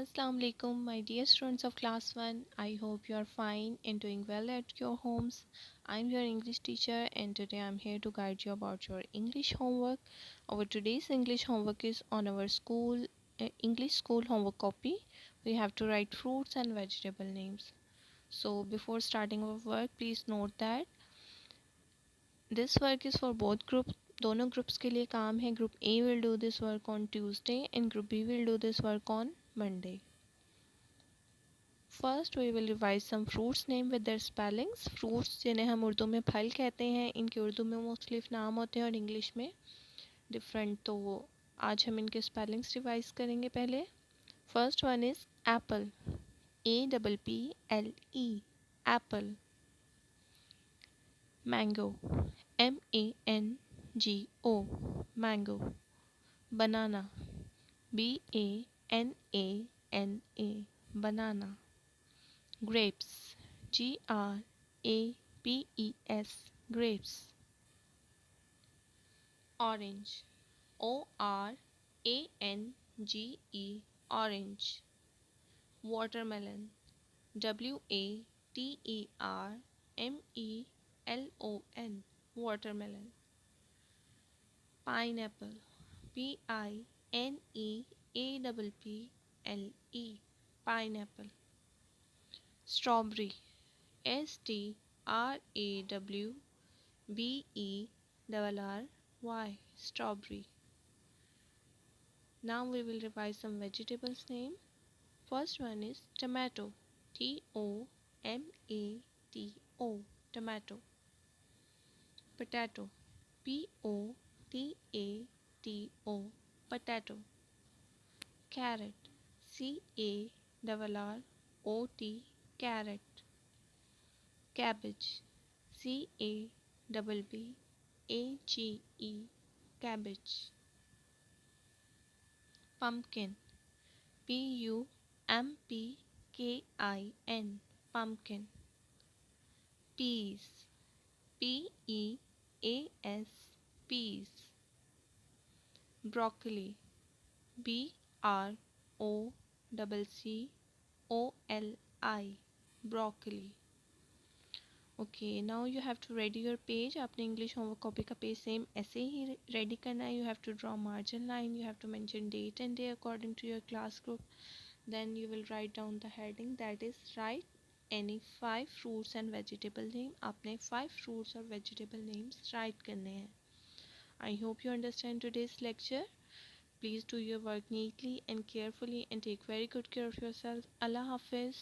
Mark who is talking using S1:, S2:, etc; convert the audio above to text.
S1: Assalamu alaikum, my dear students of class 1. I hope you are fine and doing well at your homes. I'm your English teacher and today I'm here to guide you about your English homework. Our today's English homework is on our English school homework copy. We have to write fruits and vegetable names. So before starting our work, please note that this work is for both groups. दोनों groups के लिए काम है. Group A will do this work on Tuesday and Group B will do this work on Monday. First we will revise some fruits name with their spellings. Fruits जिन्हें हम उर्दू में फल कहते हैं, इनके उर्दू में मुख्तलिफ नाम होते हैं और इंग्लिश में डिफरेंट. तो आज हम इनके स्पेलिंग्स रिवाइज करेंगे. पहले first one is Apple. APPLE Apple. Mango. MANGO mango. Banana. BANANA banana. Grapes. GRAPES grapes. Orange. ORANGE orange. Watermelon. WATERMELON watermelon. Pineapple. PINEAPPLE pineapple. Strawberry. STRAWBERRY strawberry. Now we will revise some vegetables name. First one is tomato. TOMATO tomato. Potato. POTATO potato. Carrot. CARROT carrot. Cabbage. CABBAGE cabbage. Pumpkin. PUMPKIN pumpkin. Peas. PEAS peas. Broccoli. BROCCOLI broccoli. Okay now you have to ready your page. आपने English homework copy का page same ऐसे ही ready करना है. You have to draw margin line. You have to mention date and day according to your class group. Then you will write down the heading that is write any 5 fruits and vegetable name. आपने 5 fruits और vegetable names write करने हैं. I hope you understand today's lecture. Please do your work neatly and carefully and take very good care of yourself. Allah Hafiz.